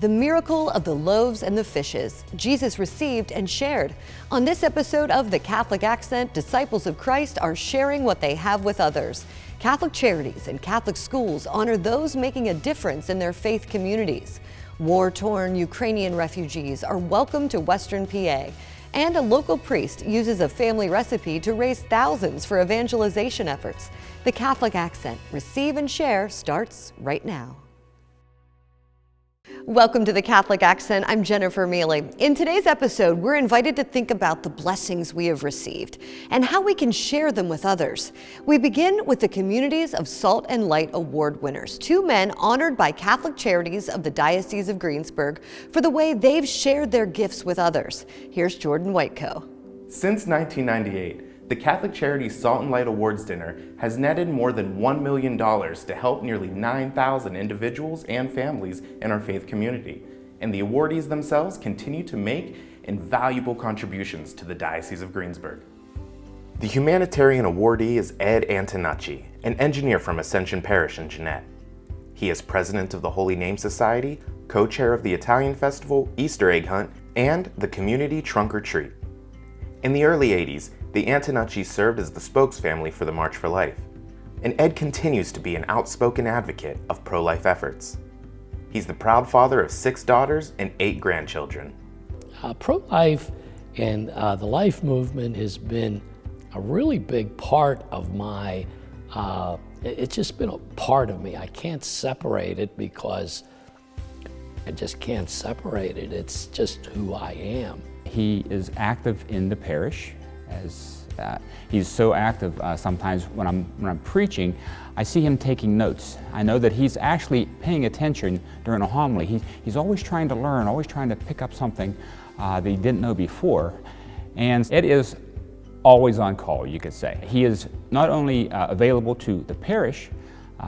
the miracle of the loaves and the fishes, Jesus received and shared. On this episode of The Catholic Accent, disciples of Christ are sharing what they have with others. Catholic Charities and Catholic Schools honor those making a difference in their faith communities. War-torn Ukrainian refugees are welcome to Western PA. And a local priest uses a family recipe to raise thousands for evangelization efforts. The Catholic Accent, receive and share, starts right now. Welcome to The Catholic Accent. I'm Jennifer Mealy. In today's episode, we're invited to think about the blessings we have received and how we can share them with others. We begin with the Communities of Salt and Light Award winners, two men honored by Catholic Charities of the Diocese of Greensburg for the way they've shared their gifts with others. Here's Jordan Whiteco. Since 1998, the Catholic Charities Salt and Light Awards Dinner has netted more than $1 million to help nearly 9,000 individuals and families in our faith community. And the awardees themselves continue to make invaluable contributions to the Diocese of Greensburg. The humanitarian awardee is Ed Antonacci, an engineer from Ascension Parish in Jeanette. He is president of the Holy Name Society, co-chair of the Italian Festival, Easter Egg Hunt, and the Community Trunk or Treat. In the early 80s, the Antonacci served as the spokesfamily for the March for Life, and Ed continues to be an outspoken advocate of pro-life efforts. He's the proud father of 6 daughters and 8 grandchildren. Pro-life and the life movement has been a really big part of my, it's just been a part of me. I can't separate it because I just can't separate it. It's just who I am. He is active in the parish. He's so active sometimes when I'm preaching, I see him taking notes. I know that he's actually paying attention during a homily. He's always trying to learn, always trying to pick up something that he didn't know before. And it is always on call, you could say. He is not only available to the parish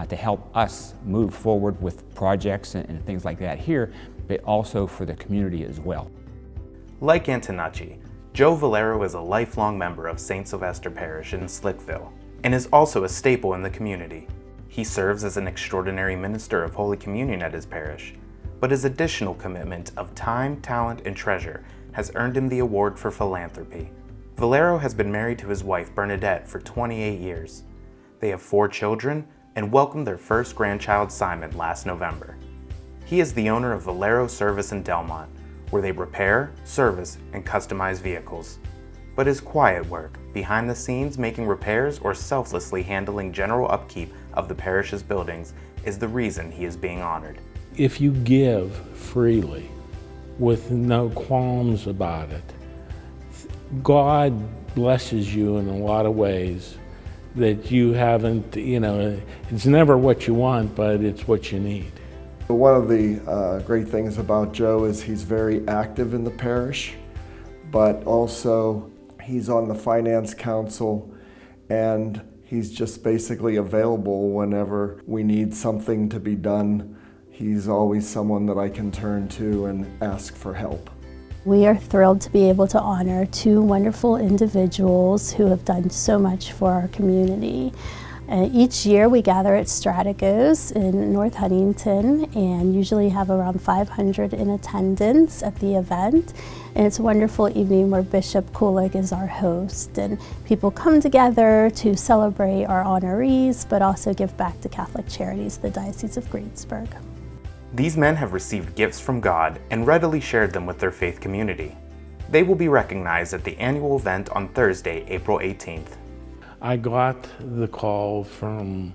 to help us move forward with projects and things like that here, but also for the community as well. Like Antonacci, Joe Valero is a lifelong member of St. Sylvester Parish in Slickville and is also a staple in the community. He serves as an extraordinary minister of Holy Communion at his parish, but his additional commitment of time, talent, and treasure has earned him the award for philanthropy. Valero has been married to his wife Bernadette for 28 years. They have 4 children and welcomed their first grandchild Simon last November. He is the owner of Valero Service in Delmont, where they repair, service, and customize vehicles. But his quiet work, behind the scenes making repairs or selflessly handling general upkeep of the parish's buildings, is the reason he is being honored. If you give freely, with no qualms about it, God blesses you in a lot of ways that you haven't, it's never what you want, but it's what you need. One of the great things about Joe is he's very active in the parish, but also he's on the finance council, and he's just basically available whenever we need something to be done. He's always someone that I can turn to and ask for help. We are thrilled to be able to honor 2 wonderful individuals who have done so much for our community. Each year we gather at Strategos in North Huntington and usually have around 500 in attendance at the event. And it's a wonderful evening where Bishop Kulik is our host, and people come together to celebrate our honorees, but also give back to Catholic Charities, the Diocese of Greensburg. These men have received gifts from God and readily shared them with their faith community. They will be recognized at the annual event on Thursday, April 18th. I got the call from,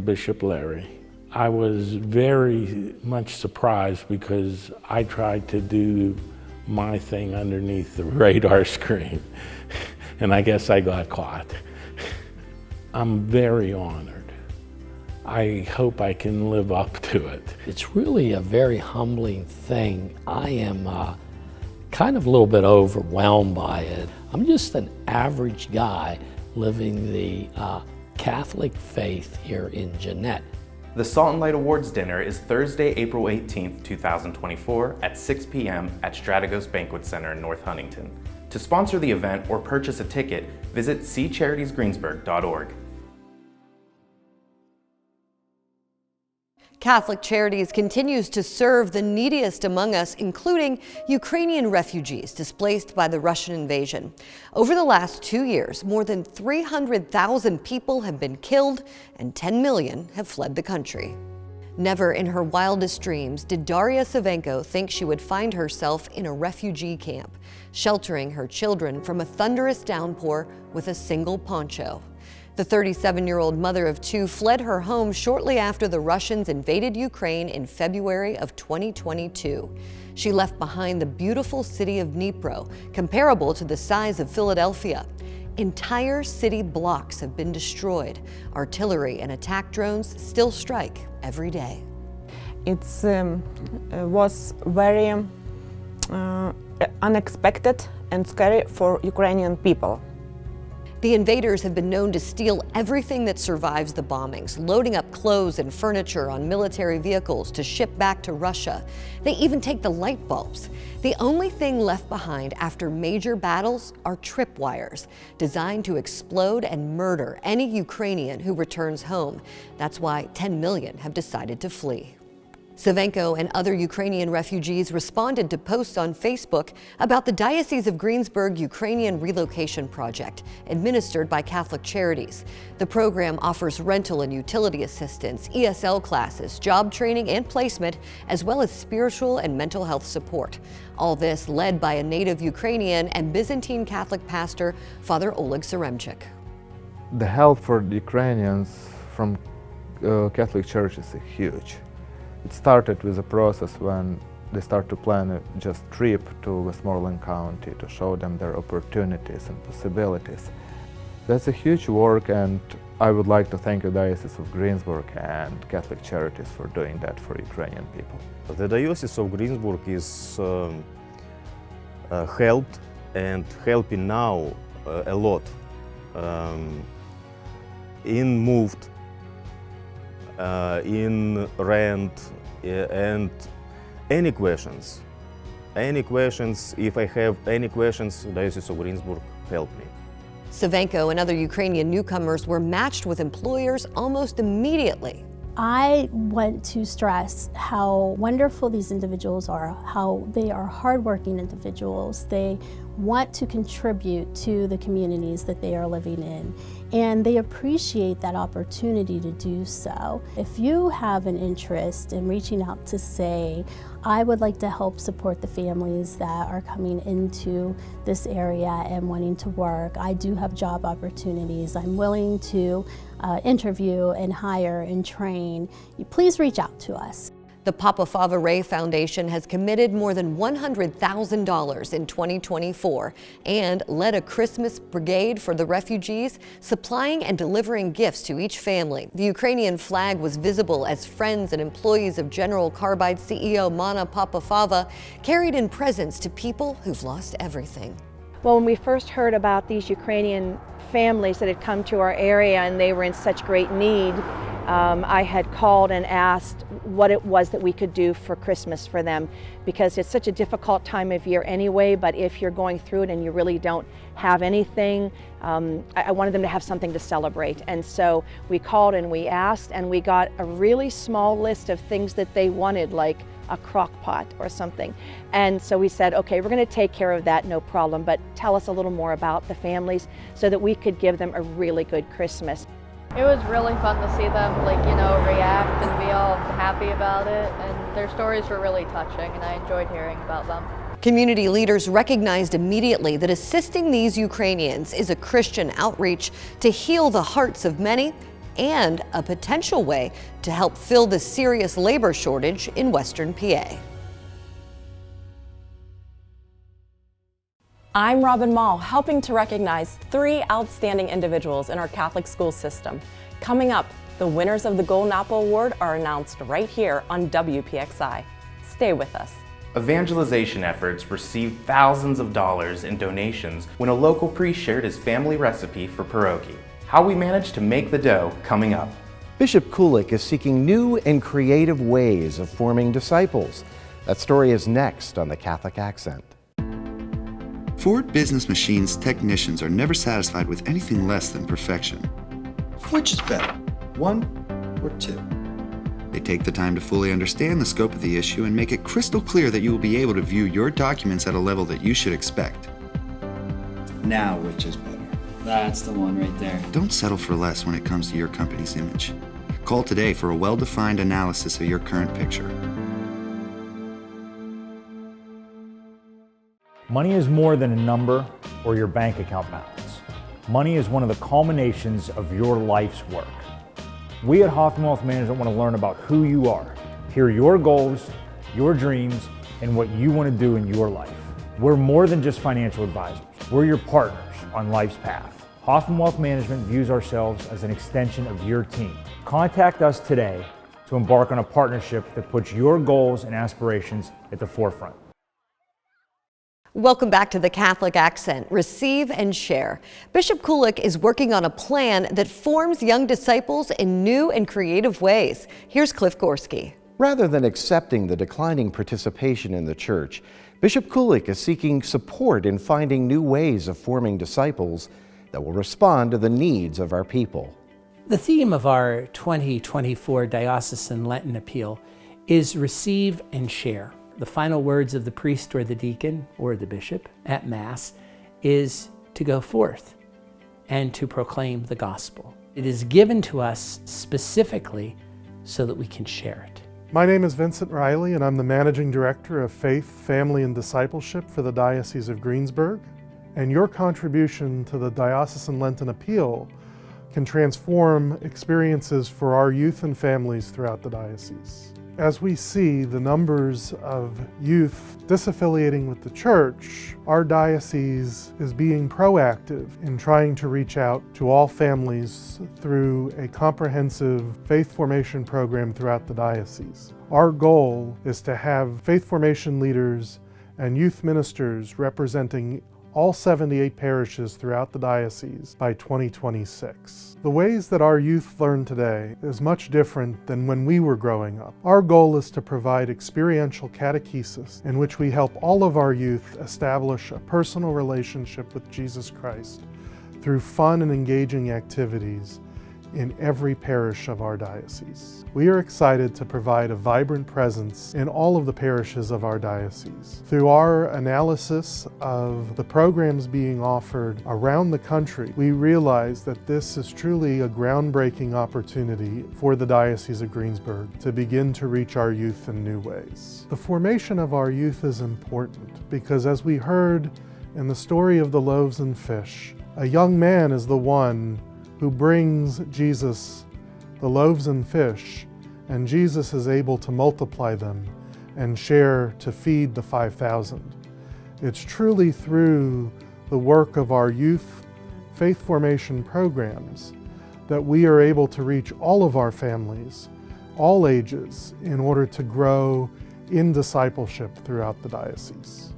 Bishop Larry. I was very much surprised because I tried to do my thing underneath the radar screen, and I guess I got caught. I'm very honored. I hope I can live up to it. It's really a very humbling thing. I am kind of a little bit overwhelmed by it. I'm just an average guy living the Catholic faith here in Jeanette. The Salt and Light Awards Dinner is Thursday, April 18th, 2024 at 6 p.m. at Strategos Banquet Center in North Huntington. To sponsor the event or purchase a ticket, visit ccharities.greensburg.org. Catholic Charities continues to serve the neediest among us, including Ukrainian refugees displaced by the Russian invasion. Over the last 2 years, more than 300,000 people have been killed and 10 million have fled the country. Never in her wildest dreams did Daria Savenko think she would find herself in a refugee camp, sheltering her children from a thunderous downpour with a single poncho. The 37-year-old mother of two fled her home shortly after the Russians invaded Ukraine in February of 2022. She left behind the beautiful city of Dnipro, comparable to the size of Philadelphia. Entire city blocks have been destroyed. Artillery and attack drones still strike every day. It was very unexpected and scary for Ukrainian people. The invaders have been known to steal everything that survives the bombings, loading up clothes and furniture on military vehicles to ship back to Russia. They even take the light bulbs. The only thing left behind after major battles are tripwires, designed to explode and murder any Ukrainian who returns home. That's why 10 million have decided to flee. Savenko and other Ukrainian refugees responded to posts on Facebook about the Diocese of Greensburg Ukrainian Relocation Project, administered by Catholic Charities. The program offers rental and utility assistance, ESL classes, job training and placement, as well as spiritual and mental health support. All this led by a native Ukrainian and Byzantine Catholic pastor, Father Oleg Seremchik. The help for the Ukrainians from Catholic churches is huge. It started with a process when they start to plan a just trip to Westmoreland County to show them their opportunities and possibilities. That's a huge work, and I would like to thank the Diocese of Greensburg and Catholic Charities for doing that for Ukrainian people. The Diocese of Greensburg is helped and helping now a lot in moved, in rent, and any questions, if I have any questions, Diocese of Greensburg help me. Savenko and other Ukrainian newcomers were matched with employers almost immediately. I want to stress how wonderful these individuals are, how they are hardworking individuals. They want to contribute to the communities that they are living in, and they appreciate that opportunity to do so. If you have an interest in reaching out to say, I would like to help support the families that are coming into this area and wanting to work, I do have job opportunities, I'm willing to interview and hire and train, please reach out to us. The Papa Fava Ray Foundation has committed more than $100,000 in 2024 and led a Christmas brigade for the refugees, supplying and delivering gifts to each family. The Ukrainian flag was visible as friends and employees of General Carbide CEO Mana Papafava carried in presents to people who've lost everything. Well, when we first heard about these Ukrainian families that had come to our area and they were in such great need, I had called and asked what it was that we could do for Christmas for them, because it's such a difficult time of year anyway, but if you're going through it and you really don't have anything, I wanted them to have something to celebrate. And so we called and we asked, and we got a really small list of things that they wanted, like a crock pot or something. And so we said, okay, we're going to take care of that, no problem, but tell us a little more about the families so that we could give them a really good Christmas. It was really fun to see them, react and be all happy about it, and their stories were really touching, and I enjoyed hearing about them. Community leaders recognized immediately that assisting these Ukrainians is a Christian outreach to heal the hearts of many and a potential way to help fill the serious labor shortage in Western PA. I'm Robin Mall, helping to recognize 3 outstanding individuals in our Catholic school system. Coming up, the winners of the Golden Apple Award are announced right here on WPXI. Stay with us. Evangelization efforts received thousands of dollars in donations when a local priest shared his family recipe for pierogi. How we managed to make the dough coming up. Bishop Kulik is seeking new and creative ways of forming disciples. That story is next on The Catholic Accent. Ford Business Machines technicians are never satisfied with anything less than perfection. Which is better, 1 or 2? They take the time to fully understand the scope of the issue and make it crystal clear that you will be able to view your documents at a level that you should expect. Now, which is better? That's the one right there. Don't settle for less when it comes to your company's image. Call today for a well-defined analysis of your current picture. Money is more than a number or your bank account balance. Money is one of the culminations of your life's work. We at Hoffman Wealth Management want to learn about who you are, hear your goals, your dreams, and what you want to do in your life. We're more than just financial advisors. We're your partners on life's path. Hoffman Wealth Management views ourselves as an extension of your team. Contact us today to embark on a partnership that puts your goals and aspirations at the forefront. Welcome back to the Catholic Accent. Receive and share. Bishop Kulik is working on a plan that forms young disciples in new and creative ways. Here's Cliff Gorski. Rather than accepting the declining participation in the church, Bishop Kulik is seeking support in finding new ways of forming disciples that will respond to the needs of our people. The theme of our 2024 Diocesan Lenten Appeal is receive and share. The final words of the priest or the deacon or the bishop at Mass is to go forth and to proclaim the gospel. It is given to us specifically so that we can share it. My name is Vincent Riley, and I'm the Managing Director of Faith, Family, and Discipleship for the Diocese of Greensburg. And your contribution to the Diocesan Lenten Appeal can transform experiences for our youth and families throughout the diocese. As we see the numbers of youth disaffiliating with the church, our diocese is being proactive in trying to reach out to all families through a comprehensive faith formation program throughout the diocese. Our goal is to have faith formation leaders and youth ministers representing all 78 parishes throughout the diocese by 2026. The ways that our youth learn today is much different than when we were growing up. Our goal is to provide experiential catechesis in which we help all of our youth establish a personal relationship with Jesus Christ through fun and engaging activities in every parish of our diocese. We are excited to provide a vibrant presence in all of the parishes of our diocese. Through our analysis of the programs being offered around the country, we realize that this is truly a groundbreaking opportunity for the Diocese of Greensburg to begin to reach our youth in new ways. The formation of our youth is important because, as we heard in the story of the loaves and fish, a young man is the one who brings Jesus the loaves and fish, and Jesus is able to multiply them and share to feed the 5,000. It's truly through the work of our youth faith formation programs that we are able to reach all of our families, all ages, in order to grow in discipleship throughout the diocese.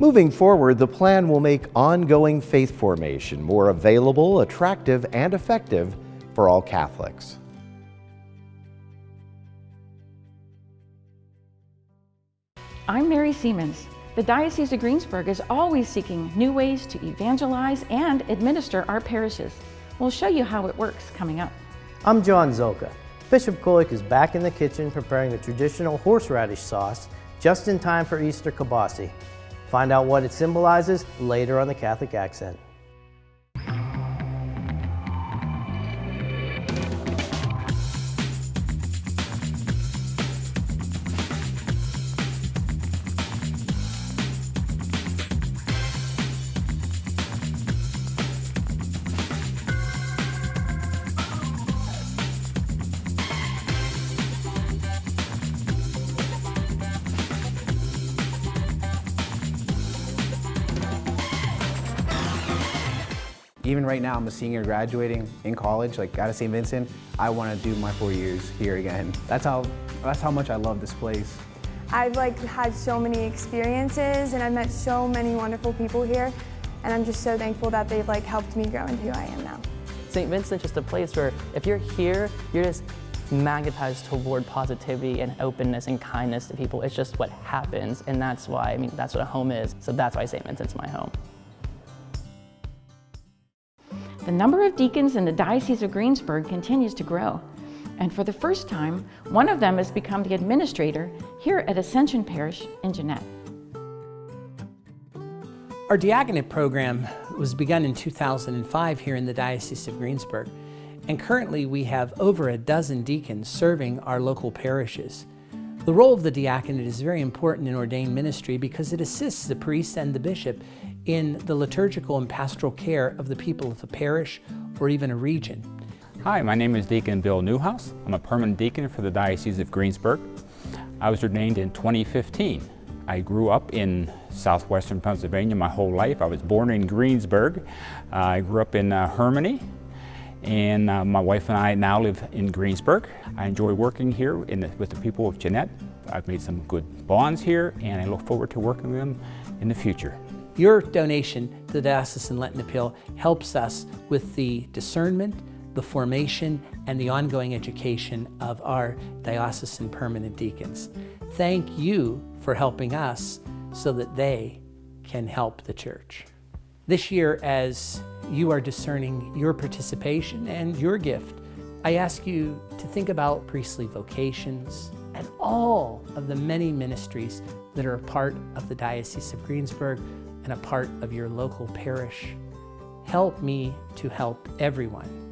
Moving forward, the plan will make ongoing faith formation more available, attractive, and effective for all Catholics. I'm Mary Siemens. The Diocese of Greensburg is always seeking new ways to evangelize and administer our parishes. We'll show you how it works coming up. I'm John Zolka. Bishop Kulik is back in the kitchen preparing the traditional horseradish sauce just in time for Easter kibasi. Find out what it symbolizes later on the Catholic Accent. Even right now, I'm a senior graduating in college, like out of St. Vincent. I want to do my 4 years here again. That's how much I love this place. I've had so many experiences and I've met so many wonderful people here, and I'm just so thankful that they've helped me grow into who I am now. St. Vincent's just a place where if you're here, you're just magnetized toward positivity and openness and kindness to people. It's just what happens, and that's why, that's what a home is. So that's why St. Vincent's my home. The number of deacons in the Diocese of Greensburg continues to grow. And for the first time, one of them has become the administrator here at Ascension Parish in Jeanette. Our diaconate program was begun in 2005 here in the Diocese of Greensburg, and currently we have over a dozen deacons serving our local parishes. The role of the diaconate is very important in ordained ministry because it assists the priest and the bishop in the liturgical and pastoral care of the people of a parish or even a region. Hi, my name is Deacon Bill Newhouse. I'm a permanent deacon for the Diocese of Greensburg. I was ordained in 2015. I grew up in southwestern Pennsylvania my whole life. I was born in Greensburg. I grew up in Hermione, and my wife and I now live in Greensburg. I enjoy working here with the people of Jeanette. I've made some good bonds here, and I look forward to working with them in the future. Your donation to the Diocesan Lenten Appeal helps us with the discernment, the formation, and the ongoing education of our diocesan permanent deacons. Thank you for helping us so that they can help the church. This year, as you are discerning your participation and your gift, I ask you to think about priestly vocations and all of the many ministries that are a part of the Diocese of Greensburg and a part of your local parish. Help me to help everyone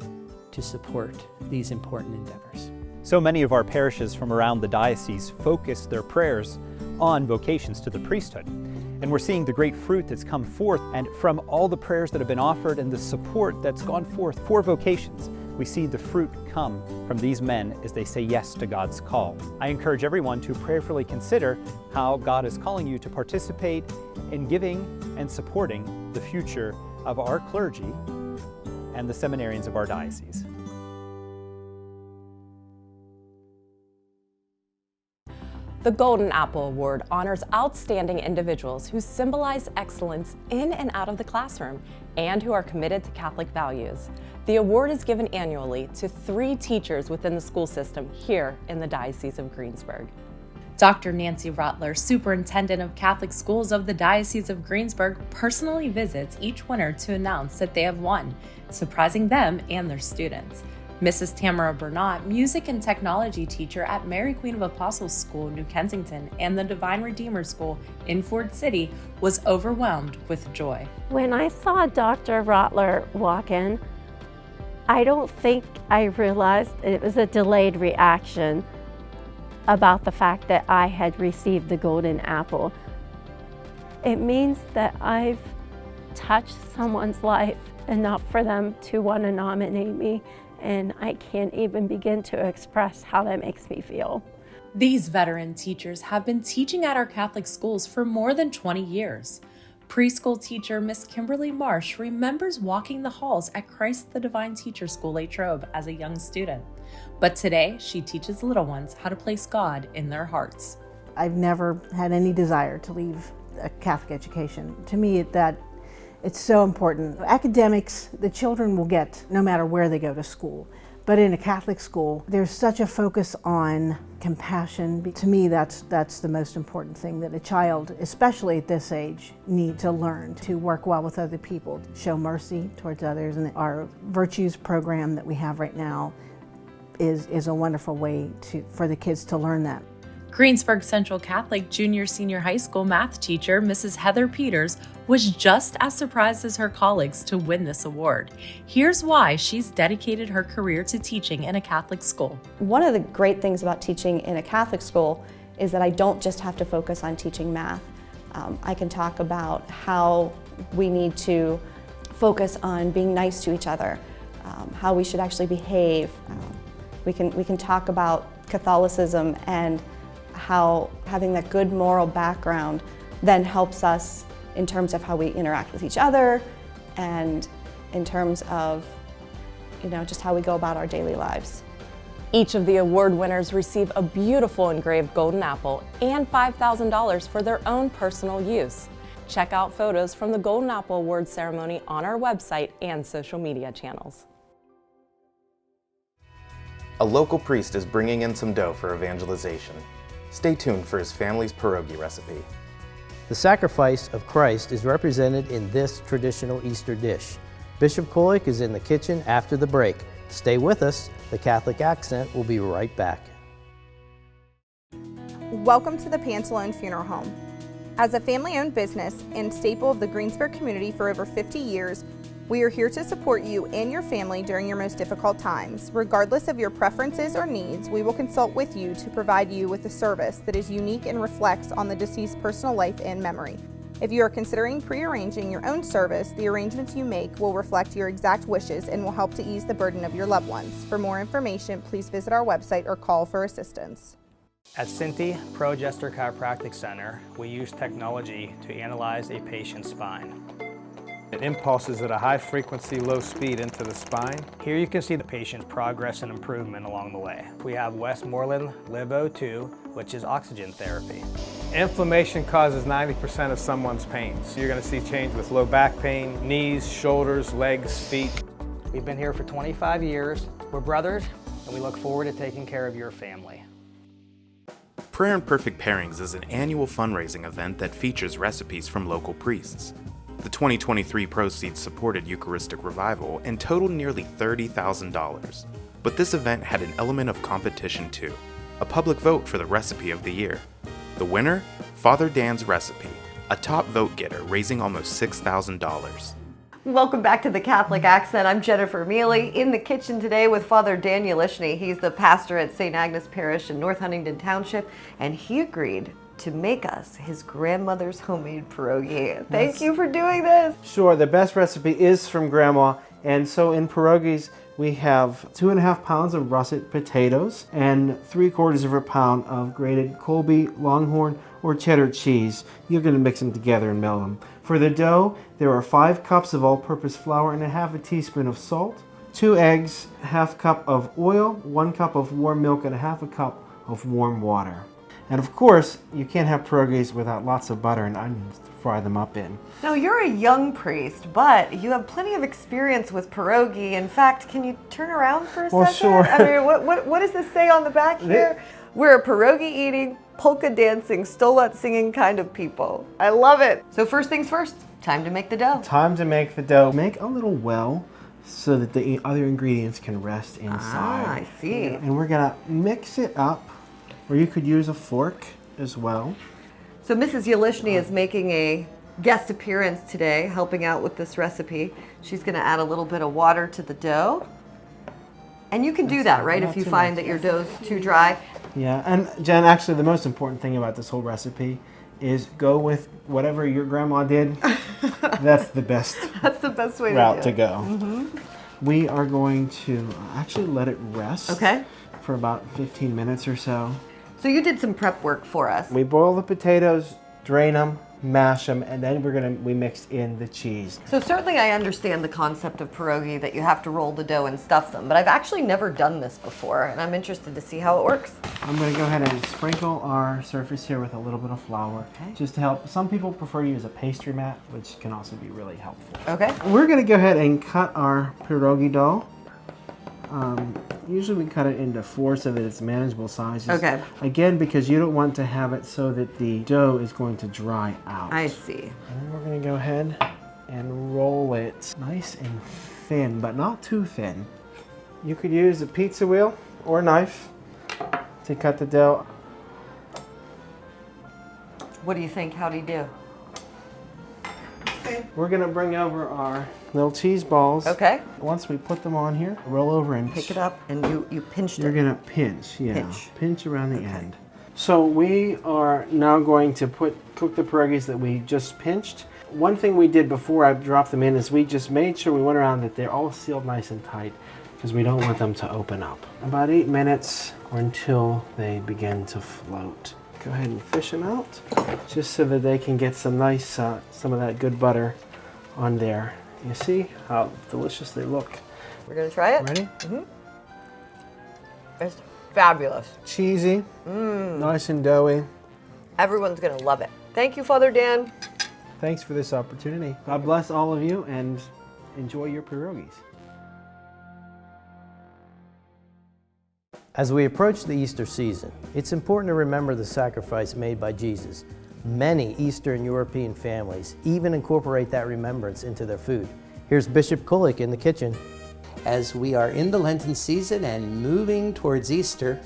to support these important endeavors. So many of our parishes from around the diocese focus their prayers on vocations to the priesthood. And we're seeing the great fruit that's come forth, and from all the prayers that have been offered and the support that's gone forth for vocations, we see the fruit come from these men as they say yes to God's call. I encourage everyone to prayerfully consider how God is calling you to participate in giving and supporting the future of our clergy and the seminarians of our diocese. The Golden Apple Award honors outstanding individuals who symbolize excellence in and out of the classroom and who are committed to Catholic values. The award is given annually to 3 teachers within the school system here in the Diocese of Greensburg. Dr. Nancy Rottler, Superintendent of Catholic Schools of the Diocese of Greensburg, personally visits each winner to announce that they have won, surprising them and their students. Mrs. Tamara Bernat, music and technology teacher at Mary Queen of Apostles School, New Kensington, and the Divine Redeemer School in Ford City, was overwhelmed with joy. When I saw Dr. Rottler walk in, I don't think I realized it was a delayed reaction about the fact that I had received the Golden Apple. It means that I've touched someone's life enough for them to want to nominate me, and I can't even begin to express how that makes me feel. These veteran teachers have been teaching at our Catholic schools for more than 20 years. Preschool teacher Miss Kimberly Marsh remembers walking the halls at Christ the Divine Teacher School, Latrobe, as a young student. But today, she teaches little ones how to place God in their hearts. I've never had any desire to leave a Catholic education. To me, it's so important. Academics, the children will get no matter where they go to school. But in a Catholic school, there's such a focus on compassion. To me, that's the most important thing that a child, especially at this age, needs to learn, to work well with other people, show mercy towards others. And our Virtues program that we have right now is a wonderful way for the kids to learn that. Greensburg Central Catholic Junior-Senior High School math teacher Mrs. Heather Peters was just as surprised as her colleagues to win this award. Here's why she's dedicated her career to teaching in a Catholic school. One of the great things about teaching in a Catholic school is that I don't just have to focus on teaching math. I can talk about how we need to focus on being nice to each other, how we should actually behave. We can talk about Catholicism and how having that good moral background then helps us in terms of how we interact with each other and in terms of, just how we go about our daily lives. Each of the award winners receive a beautiful engraved golden apple and $5,000 for their own personal use. Check out photos from the Golden Apple Award ceremony on our website and social media channels. A local priest is bringing in some dough for evangelization. Stay tuned for his family's pierogi recipe. The sacrifice of Christ is represented in this traditional Easter dish. Bishop Kulik is in the kitchen after the break. Stay with us. The Catholic Accent will be right back. Welcome to the Pantalone Funeral Home. As a family-owned business and staple of the Greensburg community for over 50 years, we are here to support you and your family during your most difficult times. Regardless of your preferences or needs, we will consult with you to provide you with a service that is unique and reflects on the deceased's personal life and memory. If you are considering pre-arranging your own service, the arrangements you make will reflect your exact wishes and will help to ease the burden of your loved ones. For more information, please visit our website or call for assistance. At Cinti Progester Chiropractic Center, we use technology to analyze a patient's spine. It impulses at a high frequency, low speed into the spine. Here you can see the patient's progress and improvement along the way. We have Westmoreland Live O2, which is oxygen therapy. Inflammation causes 90% of someone's pain. So you're going to see change with low back pain, knees, shoulders, legs, feet. We've been here for 25 years. We're brothers, and we look forward to taking care of your family. Prayer and Perfect Pairings is an annual fundraising event that features recipes from local priests. The 2023 proceeds supported Eucharistic Revival and totaled nearly $30,000. But this event had an element of competition too, a public vote for the recipe of the year. The winner? Father Dan's recipe, a top vote getter raising almost $6,000. Welcome back to the Catholic Accent. I'm Jennifer Mealy in the kitchen today with Father Dan Yelishny. He's the pastor at St. Agnes Parish in North Huntingdon Township, and he agreed to make us his grandmother's homemade pierogi. Thank you for doing this. Sure, the best recipe is from Grandma, and so in pierogies we have 2.5 pounds of russet potatoes and 3/4 of a pound of grated Colby, Longhorn, or cheddar cheese. You're going to mix them together and melt them. For the dough, there are 5 cups of all-purpose flour and 1/2 teaspoon of salt, 2 eggs, 1/2 cup of oil, 1 cup of warm milk, and 1/2 cup of warm water. And of course, you can't have pierogies without lots of butter and onions to fry them up in. Now, you're a young priest, but you have plenty of experience with pierogi. In fact, can you turn around for a second? Sure. I mean, what does this say on the back here? We're a pierogi-eating, polka-dancing, stolot-singing kind of people. I love it. So first things first, time to make the dough. Time to make the dough. Make a little well so that the other ingredients can rest inside. Ah, I see. And we're gonna mix it up, or you could use a fork as well. So Mrs. Yelishny is making a guest appearance today, helping out with this recipe. She's gonna add a little bit of water to the dough. And you can do that, right, if you find that your dough's too dry. Yeah, and Jen, actually the most important thing about this whole recipe is go with whatever your grandma did. That's the best That's the best way route to go. Mm-hmm. We are going to actually let it rest for about 15 minutes or so. So you did some prep work for us. We boil the potatoes, drain them, mash them, and then we mix in the cheese. So certainly I understand the concept of pierogi, that you have to roll the dough and stuff them, but I've actually never done this before, and I'm interested to see how it works. I'm going to go ahead and sprinkle our surface here with a little bit of flour, just to help. Some people prefer to use a pastry mat, which can also be really helpful. Okay. We're going to go ahead and cut our pierogi dough. Usually we cut it into 4 so that it's manageable sizes. Okay. Again, because you don't want to have it so that the dough is going to dry out. I see. And then we're going to go ahead and roll it nice and thin, but not too thin. You could use a pizza wheel or a knife to cut the dough. What do you think? How'd he do? We're going to bring over our little cheese balls. Okay. Once we put them on here, roll over and pick it up, and you pinched You're it. going to pinch, yeah. Pinch around the end. So we are now going to cook the pierogies that we just pinched. One thing we did before I dropped them in is we just made sure we went around that they're all sealed nice and tight, because we don't want them to open up. About 8 minutes or until they begin to float. Go ahead and fish them out, just so that they can get some nice, some of that good butter on there. You see how delicious they look. We're gonna try it. Ready? Mm-hmm. It's fabulous. Cheesy, nice and doughy. Everyone's gonna love it. Thank you, Father Dan. Thanks for this opportunity. God bless all of you, and enjoy your pierogies. As we approach the Easter season, it's important to remember the sacrifice made by Jesus. Many Eastern European families even incorporate that remembrance into their food. Here's Bishop Kulik in the kitchen. as we are in the Lenten season and moving towards Easter,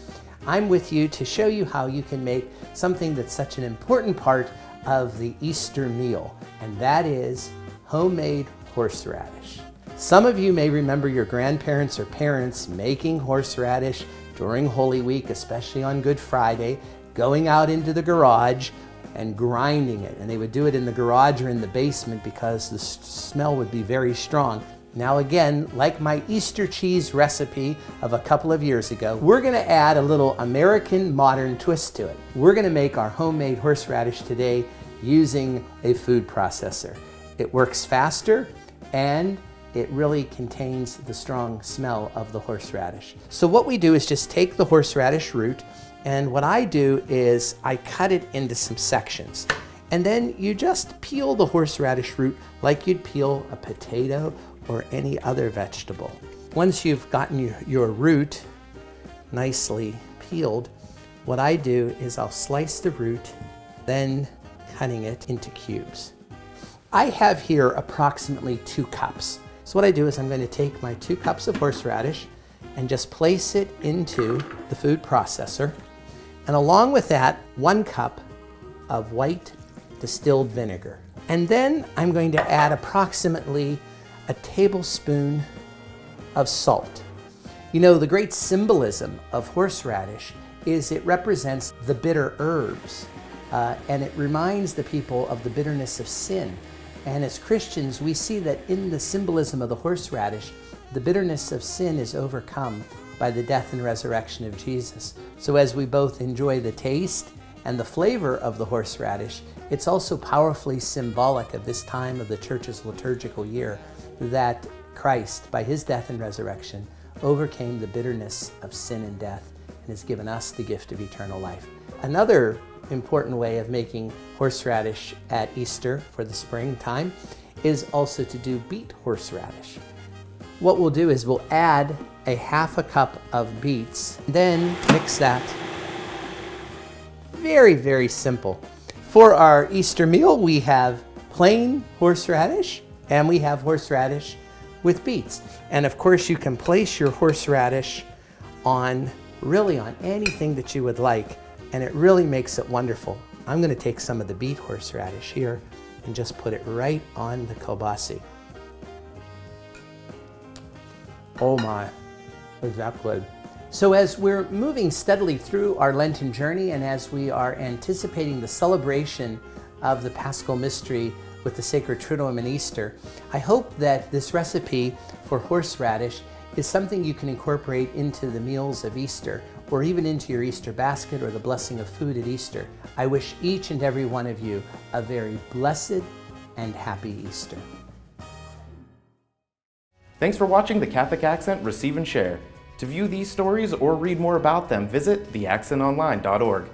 I'm with you to show you how you can make something that's such an important part of the Easter meal, and that is homemade horseradish. Some of you may remember your grandparents or parents making horseradish during Holy Week, especially on Good Friday, going out into the garage and grinding it. And they would do it in the garage or in the basement because the smell would be very strong. Now again, like my Easter cheese recipe of a couple of years ago, we're going to add a little American modern twist to it. We're going to make our homemade horseradish today using a food processor. It works faster and it really contains the strong smell of the horseradish. So what we do is just take the horseradish root, and what I do is I cut it into some sections. And then you just peel the horseradish root like you'd peel a potato or any other vegetable. Once you've gotten your root nicely peeled, what I do is I'll slice the root, then cutting it into cubes. I have here approximately 2 cups. So what I do is I'm going to take my 2 cups of horseradish and just place it into the food processor. And along with that, 1 cup of white distilled vinegar. And then I'm going to add approximately a tablespoon of salt. You know, the great symbolism of horseradish is it represents the bitter herbs, and it reminds the people of the bitterness of sin. And as Christians, we see that in the symbolism of the horseradish, the bitterness of sin is overcome by the death and resurrection of Jesus. So as we both enjoy the taste and the flavor of the horseradish, it's also powerfully symbolic of this time of the Church's liturgical year that Christ, by his death and resurrection, overcame the bitterness of sin and death and has given us the gift of eternal life. Another important way of making horseradish at Easter for the springtime is also to do beet horseradish. What we'll do is we'll add a 1/2 cup of beets, then mix that. Very, very simple. For our Easter meal, we have plain horseradish and we have horseradish with beets. And of course, you can place your horseradish on anything that you would like, and it really makes it wonderful. I'm going to take some of the beet horseradish here and just put it right on the kielbasa. Oh my, is that good. So as we're moving steadily through our Lenten journey and as we are anticipating the celebration of the Paschal Mystery with the Sacred Triduum and Easter, I hope that this recipe for horseradish is something you can incorporate into the meals of Easter or even into your Easter basket or the blessing of food at Easter. I wish each and every one of you a very blessed and happy Easter. Thanks for watching The Catholic Accent Receive and Share. To view these stories or read more about them, visit theaccentonline.org.